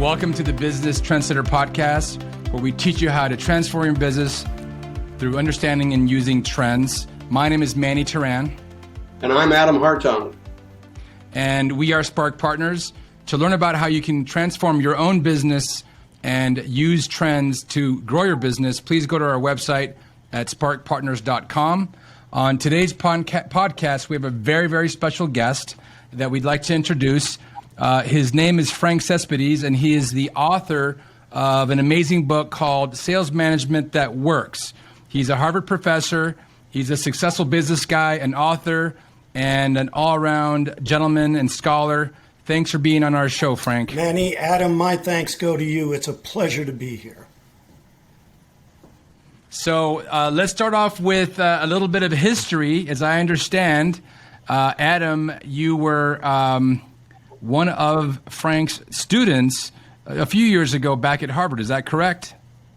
Welcome to the Business Trendsetter podcast, where we teach you how to transform your business through understanding and using trends. My name is Manny Turan. And I'm Adam Hartung. And we are Spark Partners. To learn about how you can transform your own business and use trends to grow your business, please go to our website at sparkpartners.com. On today's podcast, we have a very, very special guest that we'd like to introduce. His name is Frank Cespedes, and he is the author of an amazing book called Sales Management That Works. He's a Harvard professor. He's a successful business guy, an author, and an all-around gentleman and scholar. Thanks for being on our show, Frank. Manny, Adam, my thanks go to you. It's a pleasure to be here. So let's start off with a little bit of history. As I understand, Adam, you were one of Frank's students a few years ago back at Harvard. Is that correct?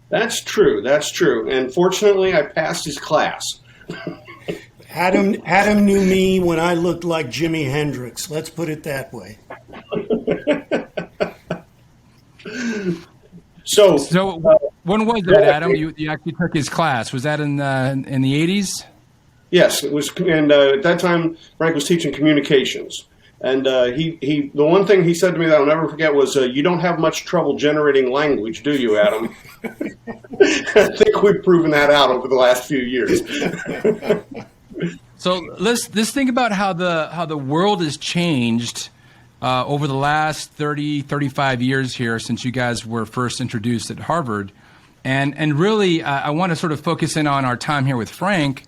That's true. That's true. And fortunately, I passed his class. Adam knew me when I looked like Jimi Hendrix. Let's put it that way. So when was that, Adam? You actually took his class. Was that in the 80s? Yes, it was. And at that time, Frank was teaching communications. And the one thing he said to me that I'll never forget was, you don't have much trouble generating language, do you, Adam? I think we've proven that out over the last few years. So let's think about how the world has changed over the last 30, 35 years here since you guys were first introduced at Harvard. And really, I want to sort of focus in on our time here with Frank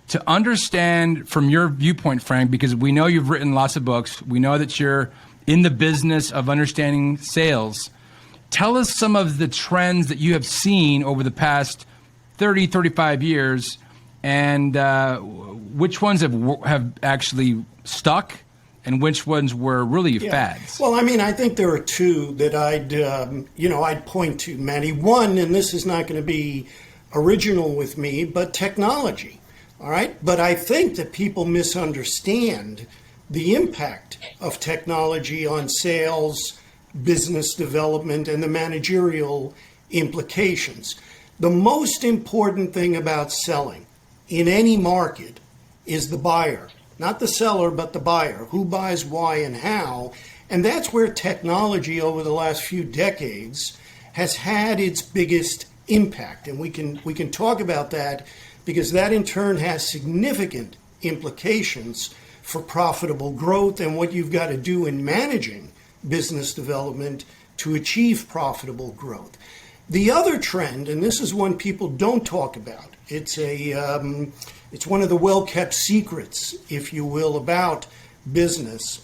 to understand from your viewpoint, Frank, because we know you've written lots of books. We know that you're in the business of understanding sales. Tell us some of the trends that you have seen over the past 30, 35 years, and which ones have actually stuck and which ones were really fads. Well, I mean, I think there are two that I'd point to, Manny. One, and this is not going to be original with me, but technology. All right. But I think that people misunderstand the impact of technology on sales, business development, and the managerial implications. The most important thing about selling in any market is the buyer, not the seller, but the buyer. Who buys, why, and how. And that's where technology over the last few decades has had its biggest impact. And we can talk about that, because that in turn has significant implications for profitable growth and what you've got to do in managing business development to achieve profitable growth. The other trend, and this is one people don't talk about, it's one of the well-kept secrets, if you will, about business.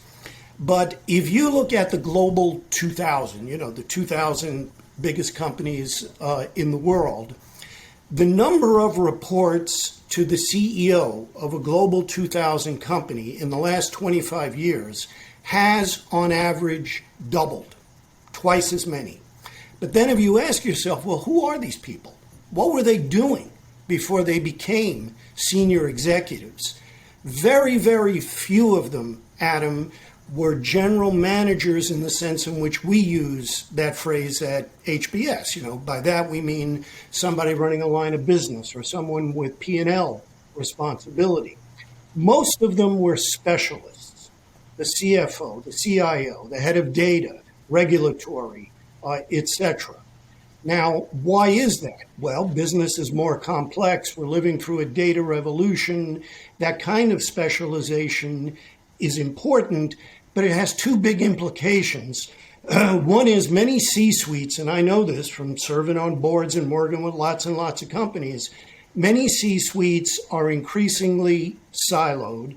But if you look at the global 2000, the 2000 biggest companies in the world, the number of reports to the CEO of a global 2000 company in the last 25 years has, on average, doubled, twice as many. But then if you ask yourself, well, who are these people? What were they doing before they became senior executives? Very, very few of them, Adam, were general managers in the sense in which we use that phrase at HBS. By that we mean somebody running a line of business or someone with P&L responsibility. Most of them were specialists, the CFO, the CIO, the head of data, regulatory, etc. Now, why is that? Well, business is more complex. We're living through a data revolution. That kind of specialization is important, but it has two big implications. One is many C-suites, and I know this from serving on boards and working with lots and lots of companies, many C-suites are increasingly siloed.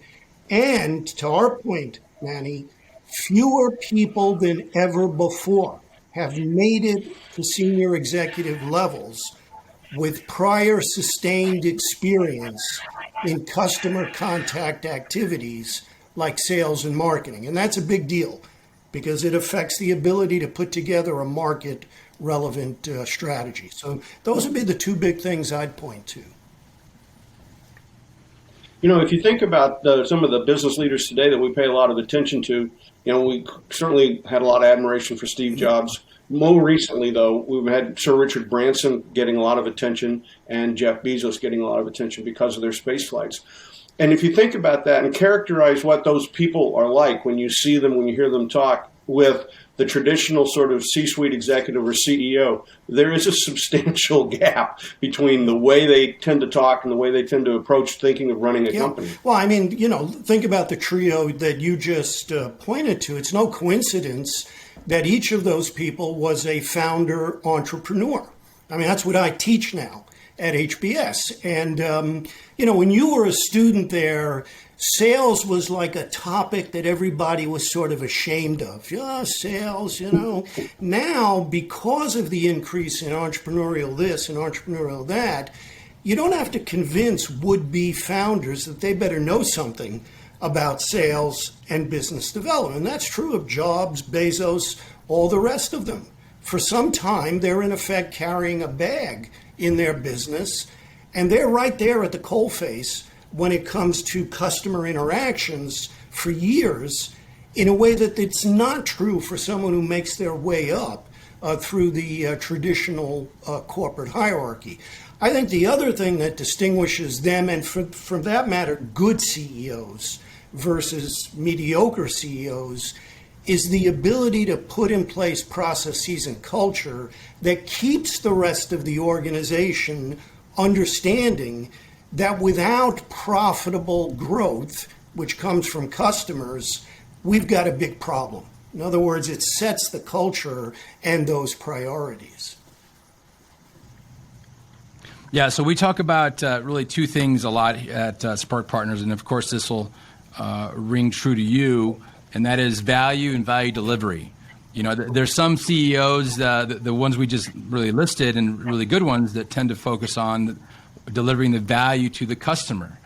And to our point, Manny, fewer people than ever before have made it to senior executive levels with prior sustained experience in customer contact activities like sales and marketing. And that's a big deal because it affects the ability to put together a market relevant strategy. So those would be the two big things I'd point to. If you think about some of the business leaders today that we pay a lot of attention to, we certainly had a lot of admiration for Steve Jobs. More recently, though, we've had Sir Richard Branson getting a lot of attention and Jeff Bezos getting a lot of attention because of their space flights. And if you think about that and characterize what those people are like when you see them, when you hear them talk with the traditional sort of C-suite executive or CEO, there is a substantial gap between the way they tend to talk and the way they tend to approach thinking of running a company. Well, I mean, think about the trio that you just pointed to. It's no coincidence that each of those people was a founder entrepreneur. I mean, that's what I teach now at HBS. And, when you were a student there, sales was like a topic that everybody was sort of ashamed of. Yeah, sales, Now, because of the increase in entrepreneurial this and entrepreneurial that, you don't have to convince would-be founders that they better know something about sales and business development. And that's true of Jobs, Bezos, all the rest of them. For some time, they're in effect carrying a bag in their business, and they're right there at the coalface when it comes to customer interactions for years in a way that it's not true for someone who makes their way up through the traditional corporate hierarchy. I think the other thing that distinguishes them, and for that matter, good CEOs versus mediocre CEOs, is the ability to put in place processes and culture that keeps the rest of the organization understanding that without profitable growth, which comes from customers, we've got a big problem. In other words, it sets the culture and those priorities. Yeah, so we talk about really two things a lot at Spark Partners, and of course this will ring true to you, and that is value and value delivery. There's some CEOs, the ones we just really listed, and really good ones that tend to focus on delivering the value to the customer.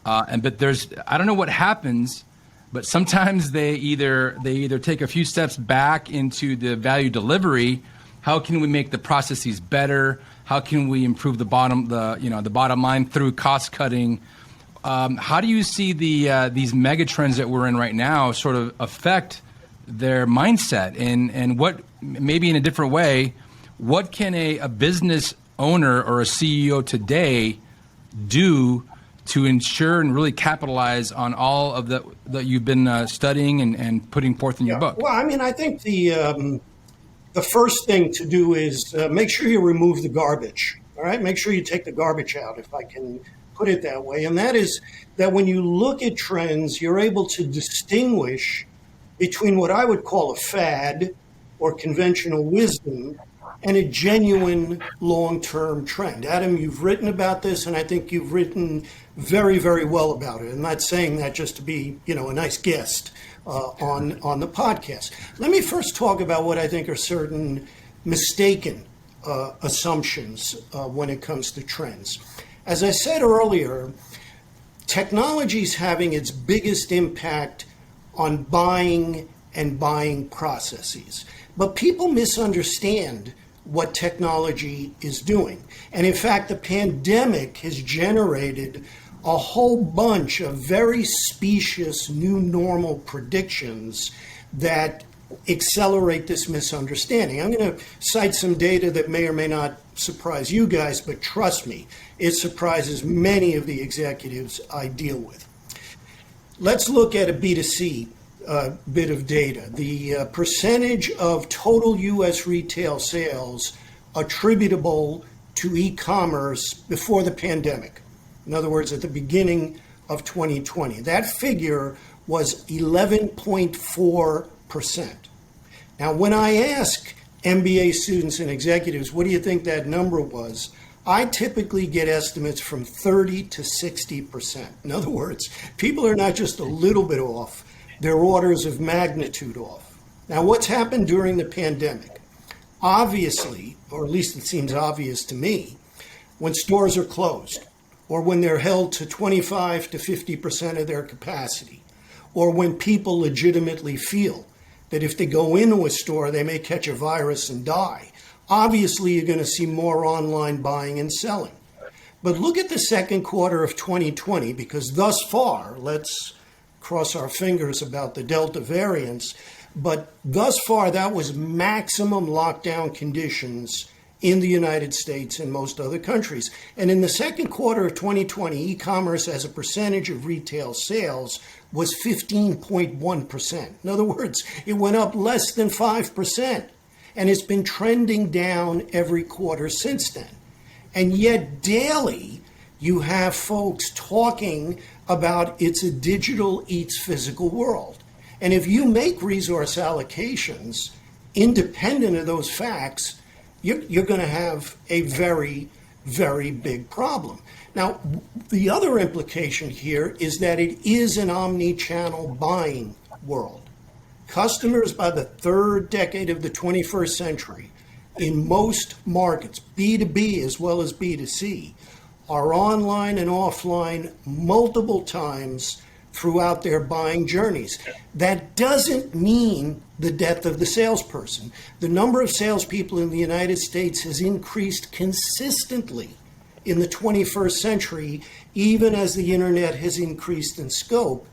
But I don't know what happens, but sometimes they either take a few steps back into the value delivery. How can we make the processes better? How can we improve the bottom line through cost cutting? How do you see these mega trends that we're in right now sort of affect their mindset? And what, maybe in a different way, what can a business owner or a CEO today do to ensure and really capitalize on all of that you've been studying and putting forth in your book? Well, I mean, I think the first thing to do is make sure you remove the garbage. All right, make sure you take the garbage out, if I can put it that way. And that is that when you look at trends, you're able to distinguish between what I would call a fad or conventional wisdom and a genuine long-term trend. Adam, you've written about this, and I think you've written very, very well about it. I'm not saying that just to be, a nice guest on the podcast. Let me first talk about what I think are certain mistaken assumptions when it comes to trends. As I said earlier, technology is having its biggest impact on buying and buying processes. But people misunderstand what technology is doing. And in fact, the pandemic has generated a whole bunch of very specious new normal predictions that accelerate this misunderstanding. I'm going to cite some data that may or may not surprise you guys, but trust me, it surprises many of the executives I deal with. Let's look at a B2C bit of data. The percentage of total U.S. retail sales attributable to e-commerce before the pandemic. In other words, at the beginning of 2020. That figure was 11.4%. Now, when I ask MBA students and executives, what do you think that number was? I typically get estimates from 30 to 60%. In other words, people are not just a little bit off, they're orders of magnitude off. Now, what's happened during the pandemic? Obviously, or at least it seems obvious to me, when stores are closed, or when they're held to 25 to 50% of their capacity, or when people legitimately feel that if they go into a store, they may catch a virus and die. Obviously, you're going to see more online buying and selling. But look at the second quarter of 2020, because thus far, let's cross our fingers about the Delta variants, But thus far, that was maximum lockdown conditions in the United States and most other countries. And in the second quarter of 2020, e-commerce as a percentage of retail sales was 15.1%. In other words, it went up less than 5%. And it's been trending down every quarter since then. And yet daily, you have folks talking about it's a digital eats physical world. And if you make resource allocations independent of those facts, you're going to have a very, very big problem. Now, the other implication here is that it is an omni-channel buying world. Customers by the third decade of the 21st century in most markets, B2B as well as B2C, are online and offline multiple times throughout their buying journeys. That doesn't mean the death of the salesperson. The number of salespeople in the United States has increased consistently in the 21st century, even as the internet has increased in scope.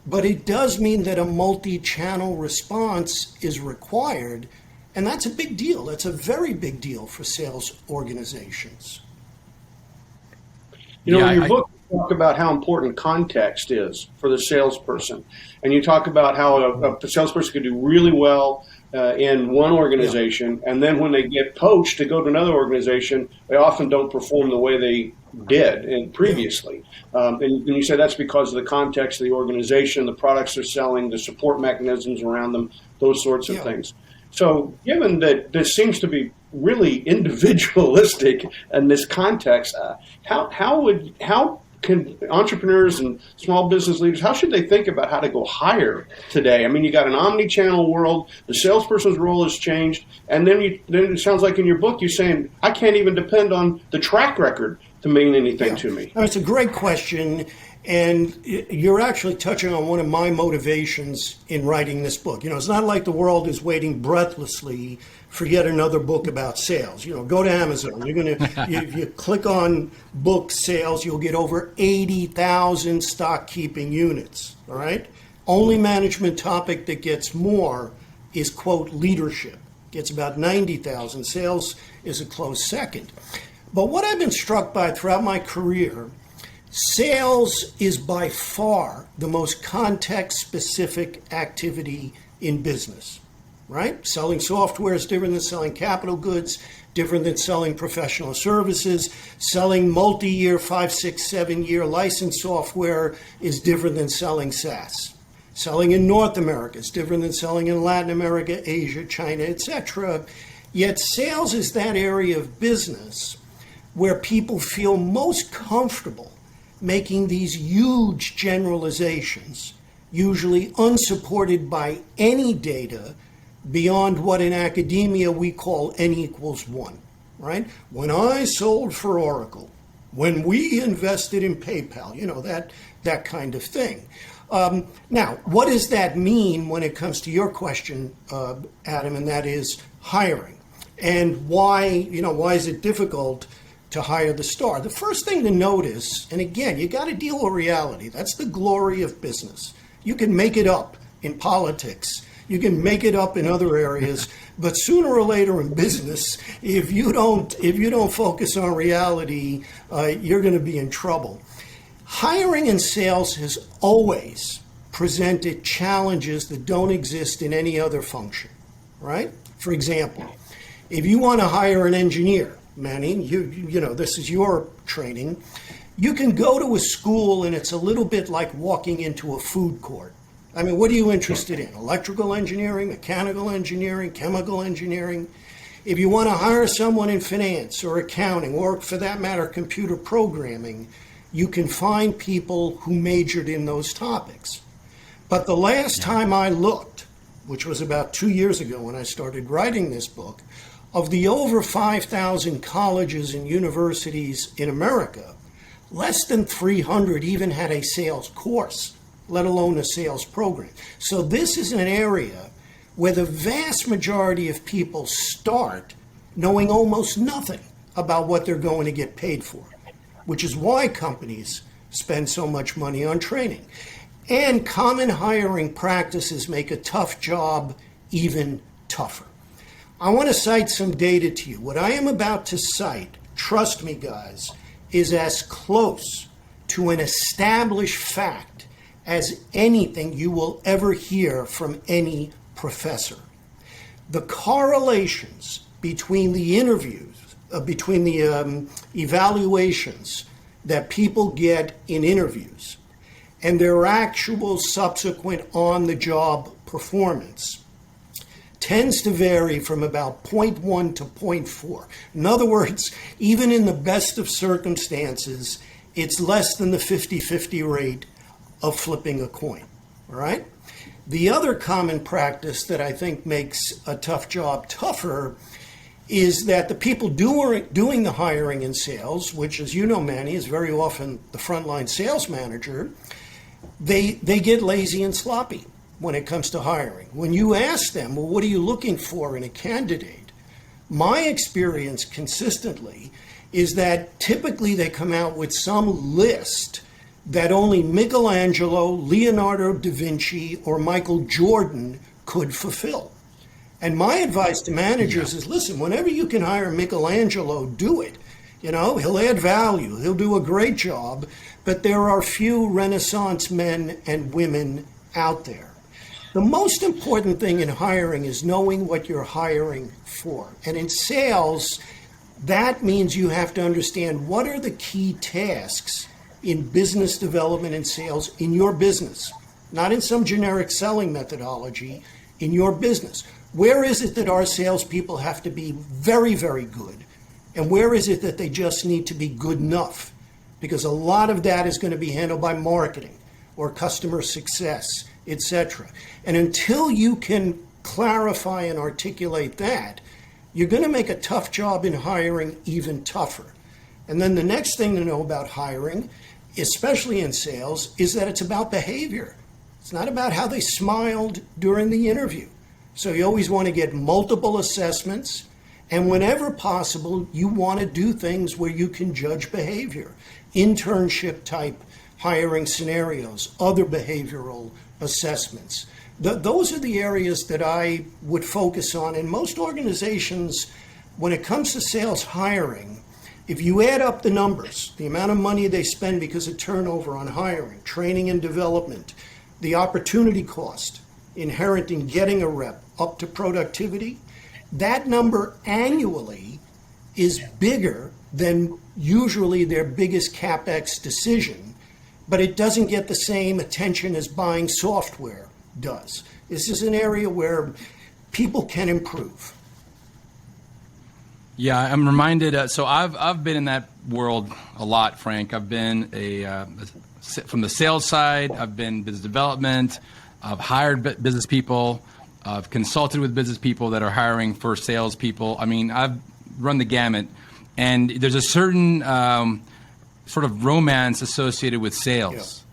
But it does mean that a multi-channel response is required, and that's a big deal. That's a very big deal for sales organizations. You know, in your book, you talk about how important context is for the salesperson. And you talk about how a salesperson could do really well in one organization, and then when they get poached to go to another organization, they often don't perform the way they did previously. And you say that's because of the context of the organization, the products they're selling, the support mechanisms around them, those sorts of things. So given that this seems to be really individualistic in this context, how can entrepreneurs and small business leaders, how should they think about how to go hire today? I mean, you got an omni-channel world, the salesperson's role has changed, and then it sounds like in your book you're saying, I can't even depend on the track record to mean anything to me. It's a great question, and you're actually touching on one of my motivations in writing this book. You know, it's not like the world is waiting breathlessly for yet another book about sales. You know, go to Amazon. If you click on book sales, you'll get over 80,000 stock keeping units. All right. Only management topic that gets more is, quote, leadership. Gets about 90,000. Sales is a close second. But what I've been struck by throughout my career, sales is by far the most context-specific activity in business, right? Selling software is different than selling capital goods, different than selling professional services. Selling multi-year, 5, 6, 7-year licensed software is different than selling SaaS. Selling in North America is different than selling in Latin America, Asia, China, etc. Yet sales is that area of business where people feel most comfortable making these huge generalizations, usually unsupported by any data beyond what in academia we call N equals 1, right? When I sold for Oracle, when we invested in PayPal, you know, that kind of thing. Now, what does that mean when it comes to your question, Adam, and that is hiring? And why is it difficult to hire the star? The first thing to notice, and again, you got to deal with reality. That's the glory of business. You can make it up in politics. You can make it up in other areas, but sooner or later in business, if you don't focus on reality, you're going to be in trouble. Hiring in sales has always presented challenges that don't exist in any other function, right? For example, if you want to hire an engineer, Manny, you know, this is your training. You can go to a school and it's a little bit like walking into a food court. I mean, what are you interested in? Electrical engineering, mechanical engineering, chemical engineering? If you want to hire someone in finance or accounting, or for that matter, computer programming, you can find people who majored in those topics. But the last time I looked, which was about 2 years ago when I started writing this book, of the over 5,000 colleges and universities in America, less than 300 even had a sales course, let alone a sales program. So this is an area where the vast majority of people start knowing almost nothing about what they're going to get paid for, which is why companies spend so much money on training. And common hiring practices make a tough job even tougher. I want to cite some data to you. What I am about to cite, trust me guys, is as close to an established fact as anything you will ever hear from any professor. The correlations between the evaluations that people get in interviews and their actual subsequent on-the-job performance tends to vary from about 0.1 to 0.4. In other words, even in the best of circumstances, it's less than the 50-50 rate of flipping a coin, all right? The other common practice that I think makes a tough job tougher is that the people doing the hiring in sales, which, as you know, Manny, is very often the frontline sales manager, they get lazy and sloppy when it comes to hiring. When you ask them, well, what are you looking for in a candidate? My experience consistently is that typically they come out with some list that only Michelangelo, Leonardo da Vinci, or Michael Jordan could fulfill. And my advice to managers is, listen, whenever you can hire Michelangelo, do it. You know, he'll add value, he'll do a great job, but there are few Renaissance men and women out there. The most important thing in hiring is knowing what you're hiring for. And in sales, that means you have to understand what are the key tasks in business development and sales in your business, not in some generic selling methodology, in your business. Where is it that our salespeople have to be very, very good? And where is it that they just need to be good enough? Because a lot of that is going to be handled by marketing or customer success, etc. And until you can clarify and articulate that, you're going to make a tough job in hiring even tougher. And then the next thing to know about hiring, especially in sales, is that it's about behavior. It's not about how they smiled during the interview. So you always want to get multiple assessments, and whenever possible, you want to do things where you can judge behavior. Internship type hiring scenarios, other behavioral assessments. Those are the areas that I would focus on. In most organizations, when it comes to sales hiring, if you add up the numbers, the amount of money they spend because of turnover on hiring, training and development, the opportunity cost inherent in getting a rep up to productivity, that number annually is bigger than usually their biggest CapEx decision, but it doesn't get the same attention as buying software does. This is an area where people can improve. Yeah, I'm reminded. So I've been in that world a lot, Frank. I've been from the sales side. I've been business development. I've hired business people. I've consulted with business people that are hiring for salespeople. I mean, I've run the gamut, and there's a certain sort of romance associated with sales.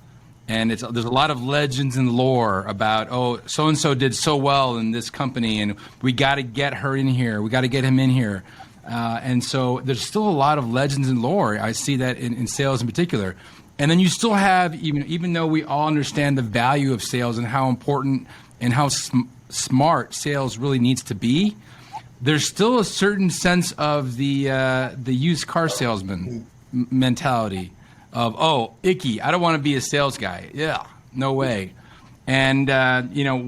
Yeah. And there's a lot of legends and lore about, oh, so-and-so did so well in this company, and we got to get her in here. We got to get him in here. And so there's still a lot of legends and lore. I see that in sales in particular. And then you still have, even though we all understand the value of sales and how important and how smart sales really needs to be, there's still a certain sense of the used car salesman mentality of, oh, icky, I don't want to be a sales guy. Yeah, no way. And,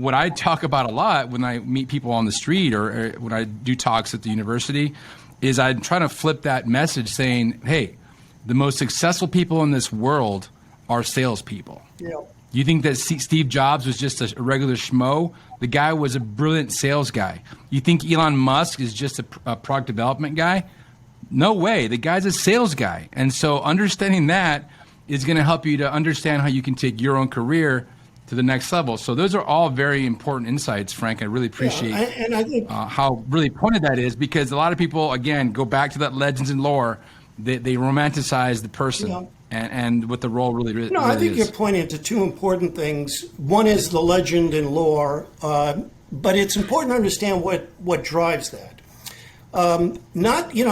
what I talk about a lot when I meet people on the street or when I do talks at the university is I'm trying to flip that message saying, hey, the most successful people in this world are salespeople. Yeah. You think that Steve Jobs was just a regular schmo? The guy was a brilliant sales guy. You think Elon Musk is just a product development guy? No way. The guy's a sales guy. And so understanding that is going to help you to understand how you can take your own career to the next level. So those are all very important insights, Frank. I really appreciate and I think, how really pointed that is, because a lot of people, again, go back to that legends and lore. They romanticize the person and what the role really is. I think you're pointing to two important things. One is the legend and lore, but it's important to understand what drives that.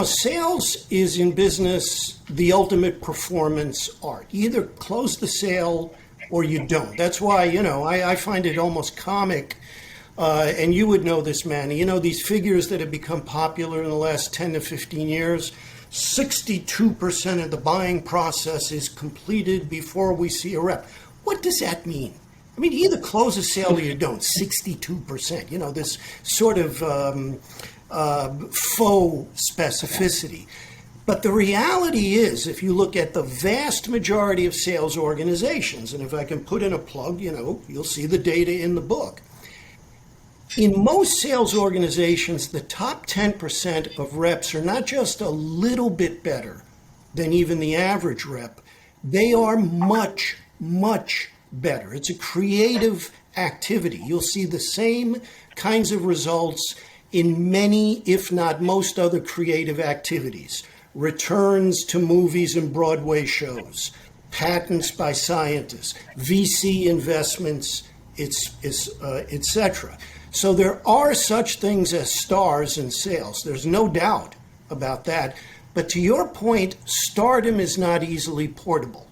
Sales is in business the ultimate performance art. You either close the sale or you don't. That's why, I find it almost comic and you would know this, Manny, you know, these figures that have become popular in the last 10 to 15 years, 62% of the buying process is completed before we see a rep. What does that mean? I mean, you either close a sale or you don't, 62%. You know, this sort of faux specificity. But the reality is, if you look at the vast majority of sales organizations, and if I can put in a plug, you know, you'll see the data in the book. In most sales organizations, the top 10% of reps are not just a little bit better than even the average rep. They are much, much better. It's a creative activity. You'll see the same kinds of results in many, if not most, other creative activities. Returns to movies and Broadway shows, patents by scientists, VC investments, etc. So there are such things as stars in sales. There's no doubt about that. But to your point, stardom is not easily portable.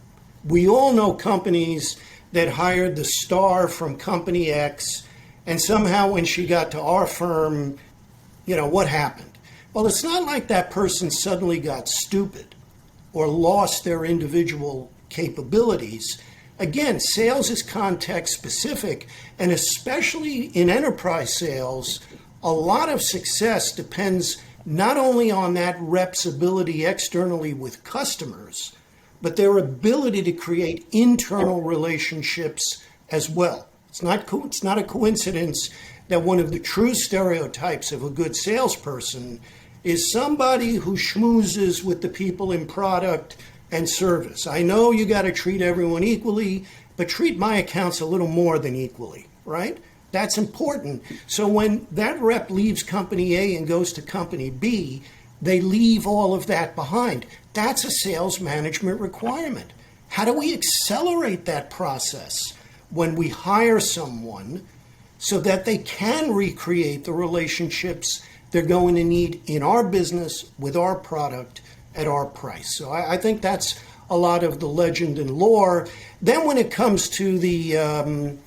We all know companies that hired the star from company X, and somehow when she got to our firm, you know, what happened? Well, it's not like that person suddenly got stupid or lost their individual capabilities. Again, sales is context specific, and especially in enterprise sales, a lot of success depends not only on that rep's ability externally with customers, but their ability to create internal relationships as well. It's not a coincidence that one of the true stereotypes of a good salesperson is somebody who schmoozes with the people in product and service. I know you got to treat everyone equally, but treat my accounts a little more than equally, right? That's important. So when that rep leaves company A and goes to company B, they leave all of that behind. That's a sales management requirement. How do we accelerate that process when we hire someone so that they can recreate the relationships they're going to need in our business with our product at our price? So I think that's a lot of the legend and lore. Then when it comes to the, the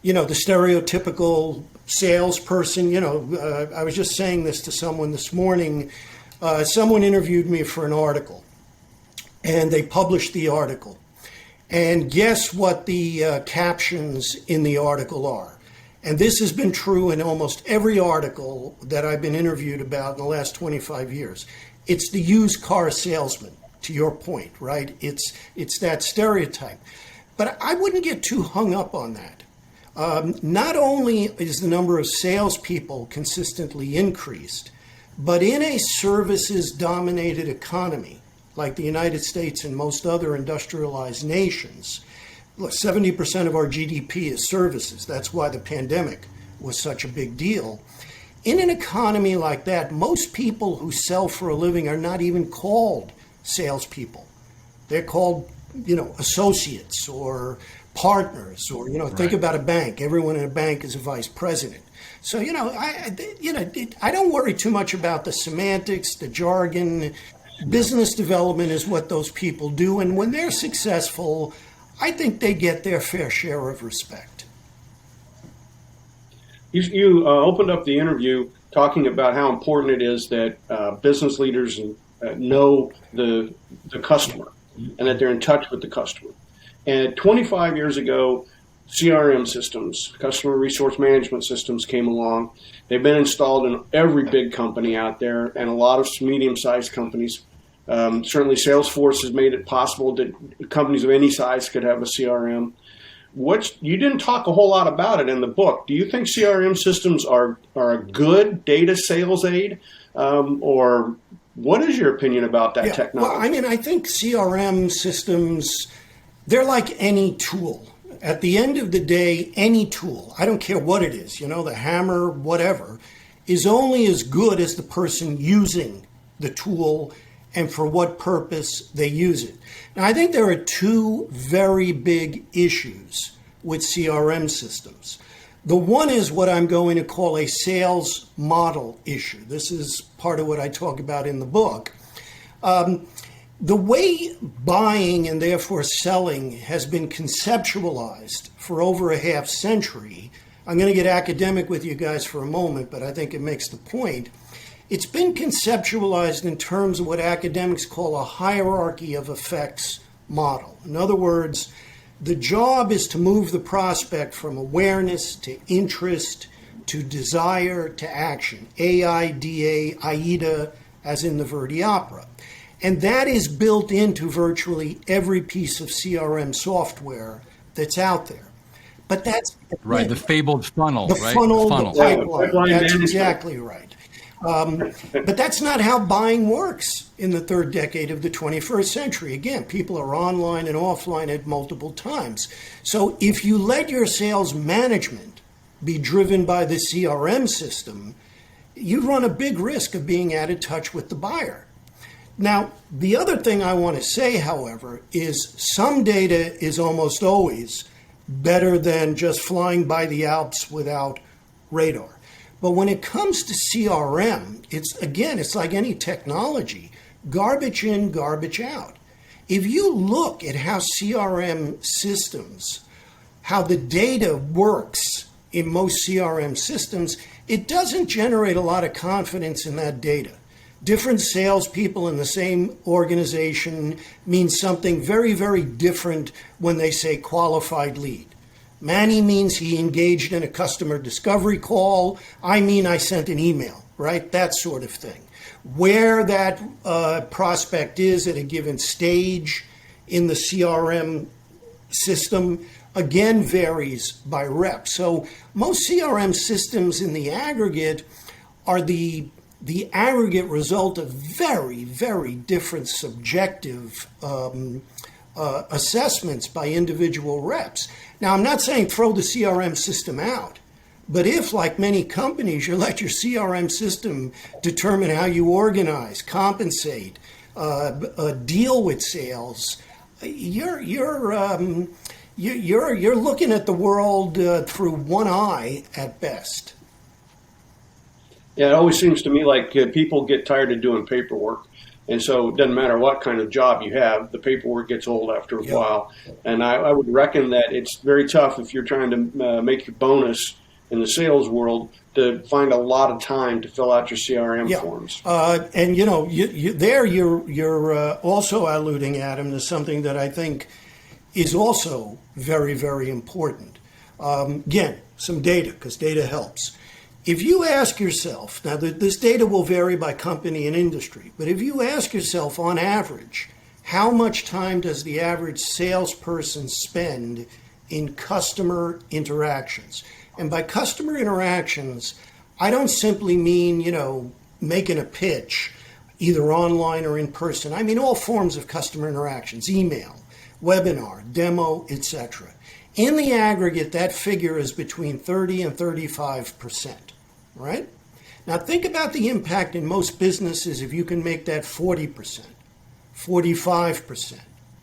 stereotypical salesperson, I was just saying this to someone this morning. Someone interviewed me for an article, and they published the article. And guess what the captions in the article are? And this has been true in almost every article that I've been interviewed about in the last 25 years. It's the used car salesman, to your point, right? It's that stereotype. But I wouldn't get too hung up on that. Not only is the number of salespeople consistently increased, but in a services-dominated economy, like the United States and most other industrialized nations, look, 70% of our GDP is services. That's why the pandemic was such a big deal. In an economy like that, most people who sell for a living are not even called salespeople. They're called, associates or partners, or, think about a bank. Everyone in a bank is a vice president. So, I don't worry too much about the semantics, the jargon. Business development is what those people do. And when they're successful, I think they get their fair share of respect. You opened up the interview talking about how important it is that business leaders know the customer and that they're in touch with the customer. And 25 years ago, CRM systems, customer resource management systems, came along. They've been installed in every big company out there and a lot of medium-sized companies. Certainly Salesforce has made it possible that companies of any size could have a CRM. You didn't talk a whole lot about it in the book. Do you think CRM systems are a good data sales aid? Or what is your opinion about that technology? Well, I think CRM systems, they're like any tool. At the end of the day, any tool, I don't care what it is, the hammer, whatever, is only as good as the person using the tool and for what purpose they use it. Now, I think there are two very big issues with CRM systems. The one is what I'm going to call a sales model issue. This is part of what I talk about in the book. The way buying and therefore selling has been conceptualized for over a half century I'm going to get academic with you guys for a moment, but I think it makes the point. It's been conceptualized in terms of what academics call a hierarchy of effects model. In other words, the job is to move the prospect from awareness to interest to desire to action. AIDA, AIDA, as in the Verdi opera. And that is built into virtually every piece of CRM software that's out there. But that's right. The fabled funnel, the right? funnel, the funnel. the pipeline. Pipeline That's management. exactly right. But that's not how buying works in the third decade of the 21st century. Again, people are online and offline at multiple times. So if you let your sales management be driven by the CRM system, you run a big risk of being out of touch with the buyer. Now, the other thing I want to say, however, is some data is almost always better than just flying by the Alps without radar. But when it comes to CRM, it's like any technology, garbage in, garbage out. If you look at how CRM systems, how the data works in most CRM systems, it doesn't generate a lot of confidence in that data. Different salespeople in the same organization mean something very, very different when they say qualified lead. Manny means he engaged in a customer discovery call. I mean I sent an email, right? That sort of thing. Where that prospect is at a given stage in the CRM system, again, varies by rep. So most CRM systems in the aggregate are the aggregate result of very, very different subjective assessments by individual reps. Now, I'm not saying throw the CRM system out, but if, like many companies, you let your CRM system determine how you organize, compensate, deal with sales, you're looking at the world through one eye at best. Yeah, it always seems to me like people get tired of doing paperwork. And so it doesn't matter what kind of job you have, the paperwork gets old after a while. And I would reckon that it's very tough if you're trying to make your bonus in the sales world to find a lot of time to fill out your CRM forms. And you're also alluding, Adam, to something that I think is also very, very important. Again, some data, because data helps. If you ask yourself, now this data will vary by company and industry, but if you ask yourself on average, how much time does the average salesperson spend in customer interactions? And by customer interactions, I don't simply mean, making a pitch, either online or in person. I mean all forms of customer interactions, email, webinar, demo, etc. In the aggregate, that figure is between 30 and 35%, right? Now think about the impact in most businesses if you can make that 40%, 45%,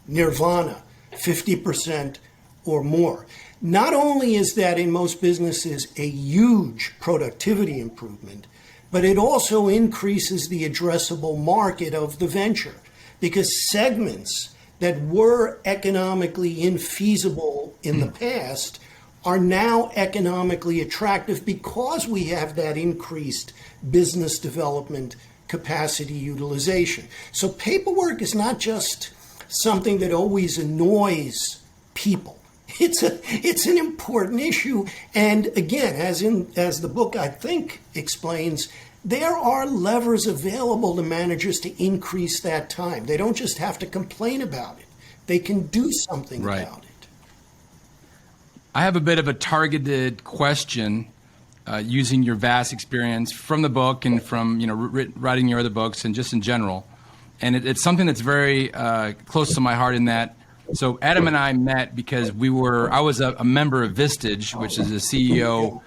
nirvana, 50% or more. Not only is that in most businesses a huge productivity improvement, but it also increases the addressable market of the venture, because segments that were economically infeasible in the past are now economically attractive because we have that increased business development capacity utilization. So paperwork is not just something that always annoys people. It's an important issue. And again, as the book I think explains, there are levers available to managers to increase that time. They don't just have to complain about it. They can do something about it. I have a bit of a targeted question using your vast experience from the book and from writing your other books and just in general. And it's something that's very close to my heart in that. So Adam and I met because I was a member of Vistage, which is a CEO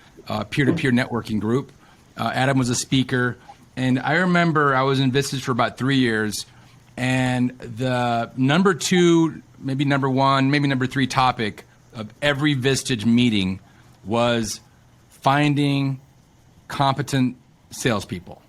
peer-to-peer networking group. Adam was a speaker. And I remember I was in Vistage for about 3 years. And the number 2, maybe number 1, maybe number 3 topic of every Vistage meeting was finding competent salespeople.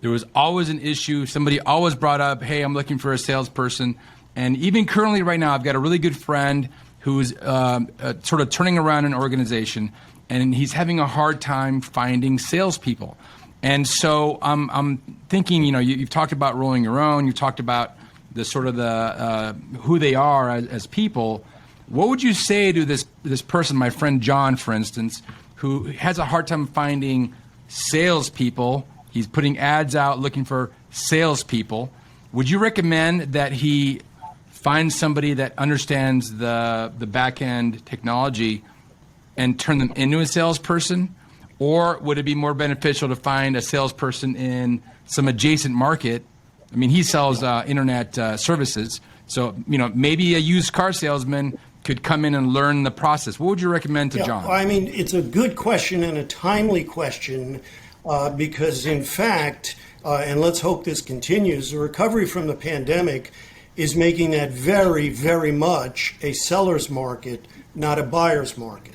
There was always an issue. Somebody always brought up, hey, I'm looking for a salesperson. And even currently right now, I've got a really good friend who's sort of turning around an organization. and he's having a hard time finding salespeople. And so I'm thinking, you've talked about rolling your own. You talked about the sort of the who they are as people. What would you say to this person, my friend John, for instance, who has a hard time finding salespeople? He's putting ads out looking for salespeople. Would you recommend that he find somebody that understands the back end technology and turn them into a salesperson? Or would it be more beneficial to find a salesperson in some adjacent market? I mean, he sells internet services. So, maybe a used car salesman could come in and learn the process. What would you recommend to John? I mean, it's a good question and a timely question because, in fact, and let's hope this continues, the recovery from the pandemic is making that very, very much a seller's market, not a buyer's market.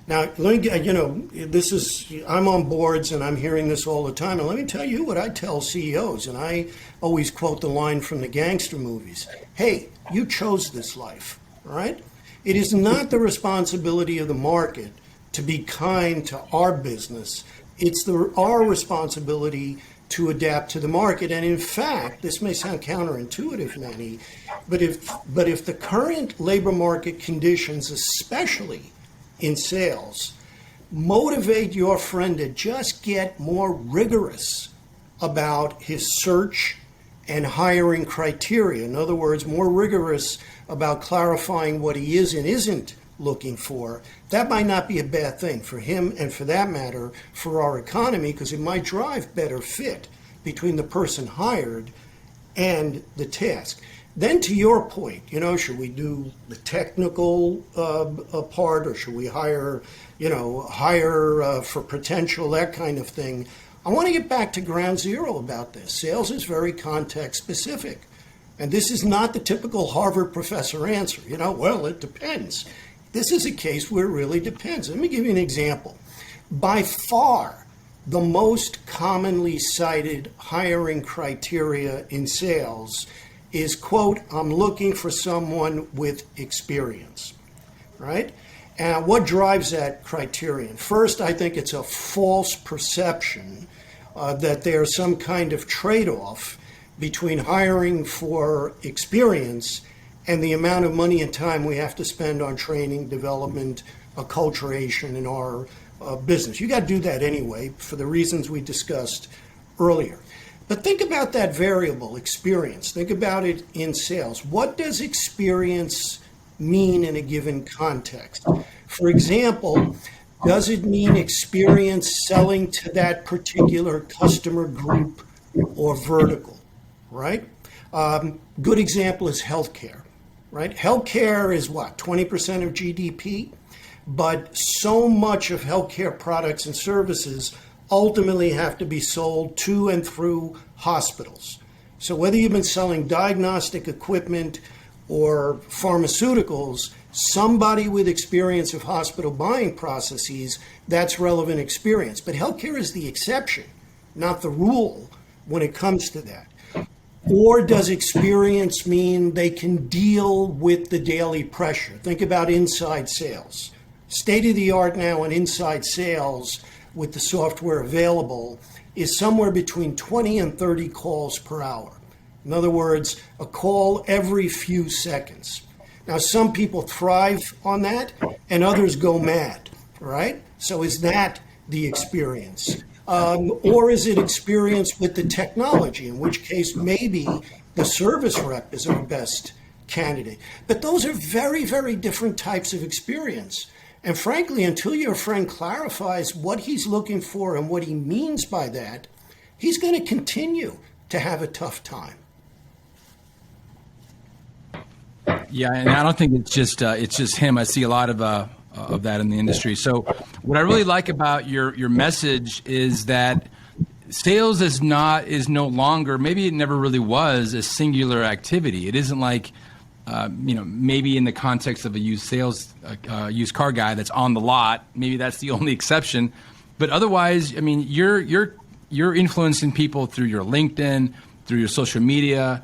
Now, let me, I'm on boards and I'm hearing this all the time. And let me tell you what I tell CEOs, and I always quote the line from the gangster movies. Hey, you chose this life, all right? It is not the responsibility of the market to be kind to our business. It's our responsibility to adapt to the market. And in fact, this may sound counterintuitive, Manny, but if the current labor market conditions, especially in sales, motivate your friend to just get more rigorous about his search and hiring criteria. In other words, more rigorous about clarifying what he is and isn't looking for. That might not be a bad thing for him and, for that matter, for our economy, because it might drive better fit between the person hired and the task. Then to your point, should we do the technical part, or should we hire for potential, that kind of thing? I want to get back to ground zero about this. Sales is very context specific. And this is not the typical Harvard professor answer. Well, it depends. This is a case where it really depends. Let me give you an example. By far, the most commonly cited hiring criteria in sales is, quote, I'm looking for someone with experience, right? And what drives that criterion? First, I think it's a false perception that there's some kind of trade-off between hiring for experience and the amount of money and time we have to spend on training, development, acculturation in our business. You got to do that anyway for the reasons we discussed earlier. But think about that variable, experience. Think about it in sales. What does experience mean in a given context? For example, does it mean experience selling to that particular customer group or vertical, right? Good example is healthcare, right? Healthcare is what, 20% of GDP? But so much of healthcare products and services ultimately have to be sold to and through hospitals. So whether you've been selling diagnostic equipment or pharmaceuticals, somebody with experience of hospital buying processes, that's relevant experience. But healthcare is the exception, not the rule when it comes to that. Or does experience mean they can deal with the daily pressure? Think about inside sales. State of the art now in inside sales with the software available is somewhere between 20 and 30 calls per hour. In other words, a call every few seconds. Now, some people thrive on that and others go mad, right? So is that the experience? Or is it experience with the technology, in which case maybe the service rep is our best candidate? But those are very, very different types of experience. And frankly, until your friend clarifies what he's looking for and what he means by that, he's going to continue to have a tough time. Yeah, and I don't think it's just him. I see a lot of that in the industry. So what I really like about your message is that sales is no longer, maybe it never really was, a singular activity. It isn't like maybe in the context of a used car guy that's on the lot, maybe that's the only exception. But otherwise, I mean, you're influencing people through your LinkedIn, through your social media.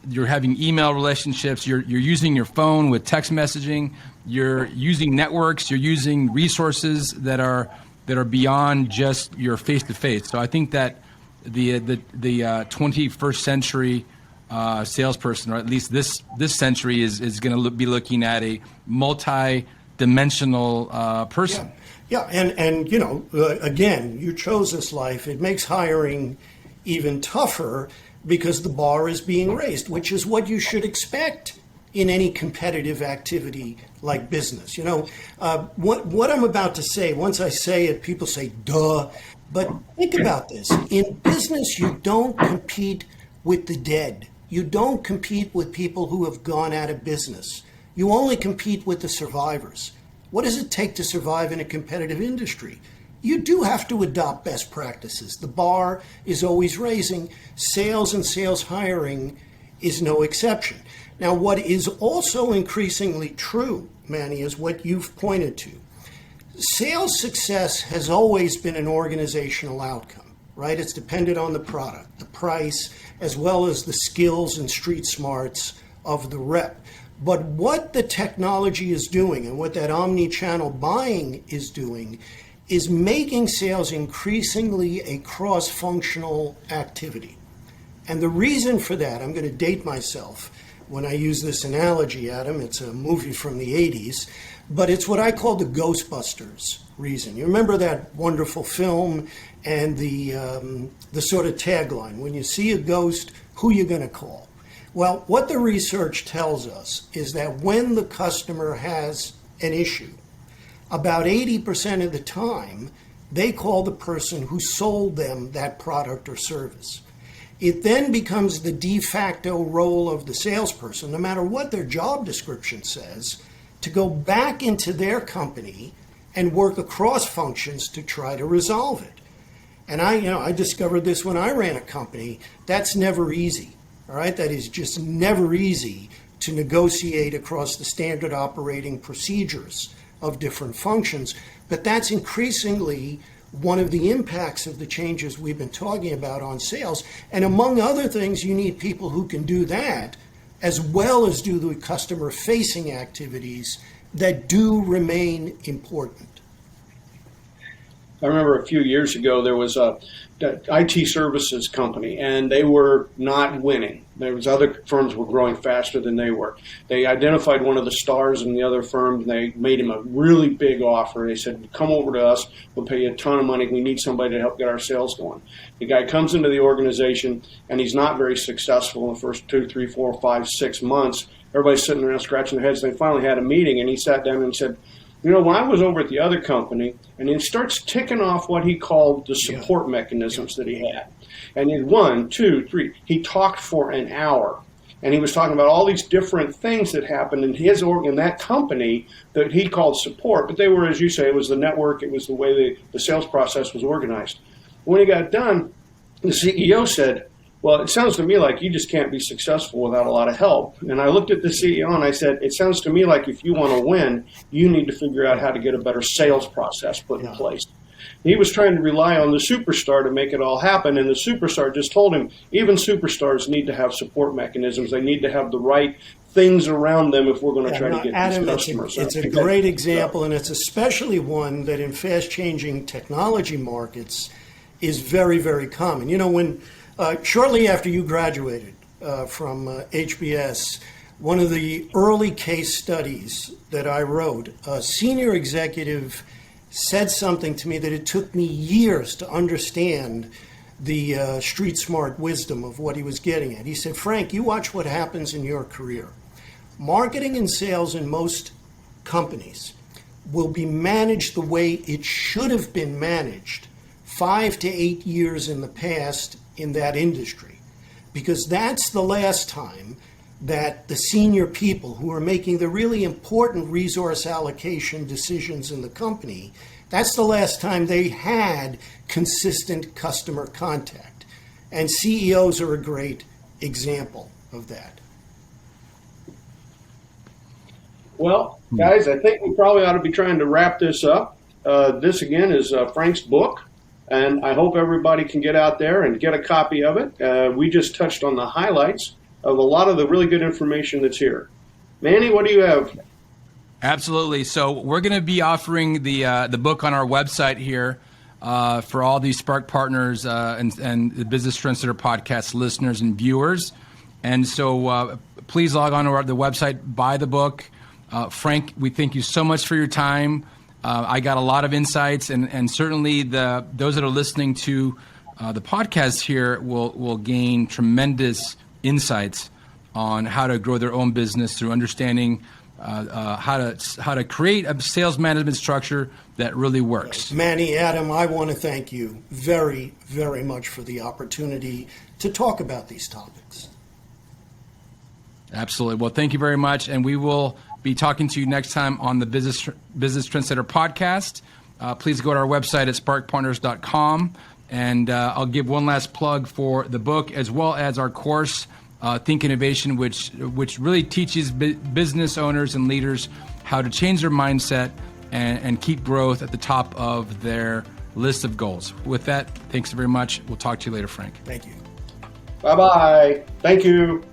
You're having email relationships. You're using your phone with text messaging. you're using networks, you're using resources that are beyond just your face to face. So I think that the 21st century salesperson, or at least this century, is going to be looking at a multi-dimensional person. Yeah, and again, you chose this life. It makes hiring even tougher because the bar is being raised, which is what you should expect in any competitive activity like business. What I'm about to say, once I say it, people say, duh. But think about this. In business, you don't compete with the dead. You don't compete with people who have gone out of business. You only compete with the survivors. What does it take to survive in a competitive industry? You do have to adopt best practices. The bar is always raising. Sales and sales hiring is no exception. Now, what is also increasingly true, Manny, is what you've pointed to. Sales success has always been an organizational outcome, right? It's dependent on the product, the price, as well as the skills and street smarts of the rep. But what the technology is doing and what that omni-channel buying is doing is making sales increasingly a cross-functional activity. And the reason for that, I'm going to date myself when I use this analogy, Adam. It's a movie from the 80s, but it's what I call the Ghostbusters reason. You remember that wonderful film and the sort of tagline, when you see a ghost, who you going to call? Well, what the research tells us is that when the customer has an issue, about 80% of the time, they call the person who sold them that product or service. It then becomes the de facto role of the salesperson, no matter what their job description says, to go back into their company and work across functions to try to resolve it. And I discovered this when I ran a company. That's never easy. All right, that is just never easy to negotiate across the standard operating procedures of different functions. But that's increasingly one of the impacts of the changes we've been talking about on sales. And among other things, you need people who can do that, as well as do the customer-facing activities that do remain important. I remember a few years ago there was a IT services company, and they were not winning. There was other firms were growing faster than they were. They identified one of the stars in the other firm, and they made him a really big offer. They said, "Come over to us. We'll pay you a ton of money. We need somebody to help get our sales going." The guy comes into the organization, and he's not very successful in the first 2, 3, 4, 5, 6 months. Everybody's sitting around scratching their heads. They finally had a meeting, and he sat down and said, when I was over at the other company, and he starts ticking off what he called the support mechanisms that he had. And in 1, 2, 3, he talked for an hour. And he was talking about all these different things that happened in in that company that he called support. But they were, as you say, it was the network, it was the way the sales process was organized. When he got done, the CEO said, "Well, it sounds to me like you just can't be successful without a lot of help." And I looked at the CEO and I said, "It sounds to me like if you want to win, you need to figure out how to get a better sales process put in place." He was trying to rely on the superstar to make it all happen, and the superstar just told him, even superstars need to have support mechanisms. They need to have the right things around them if we're going to try to get Adam, these customers. It's a great example, and it's especially one that in fast-changing technology markets is very, very common. When shortly after you graduated from HBS, one of the early case studies that I wrote, a senior executive said something to me that it took me years to understand the street smart wisdom of what he was getting at. He said, "Frank, you watch what happens in your career. Marketing and sales in most companies will be managed the way it should have been managed 5 to 8 years in the past in that industry, because that's the last time that the senior people who are making the really important resource allocation decisions in the company, that's the last time they had consistent customer contact." And CEOs are a great example of that. Well, guys, I think we probably ought to be trying to wrap this up. This, again, is Frank's book. And I hope everybody can get out there and get a copy of it. We just touched on the highlights of a lot of the really good information that's here. Manny, what do you have? Absolutely. So we're going to be offering the book on our website here for all these Spark partners and the Business Trendsetter podcast listeners and viewers. And so please log on to the website, buy the book. Frank, we thank you so much for your time. I got a lot of insights, and certainly those that are listening to the podcast here will gain tremendous insights on how to grow their own business through understanding how to create a sales management structure that really works. Manny, Adam, I want to thank you very, very much for the opportunity to talk about these topics. Absolutely. Well, thank you very much, and we will be talking to you next time on the Business Trendsetter podcast. Please go to our website at sparkpartners.com, and I'll give one last plug for the book as well as our course, Think Innovation, which really teaches business owners and leaders how to change their mindset and keep growth at the top of their list of goals. With that, thanks very much. We'll talk to you later, Frank. Thank you. Bye-bye. Thank you.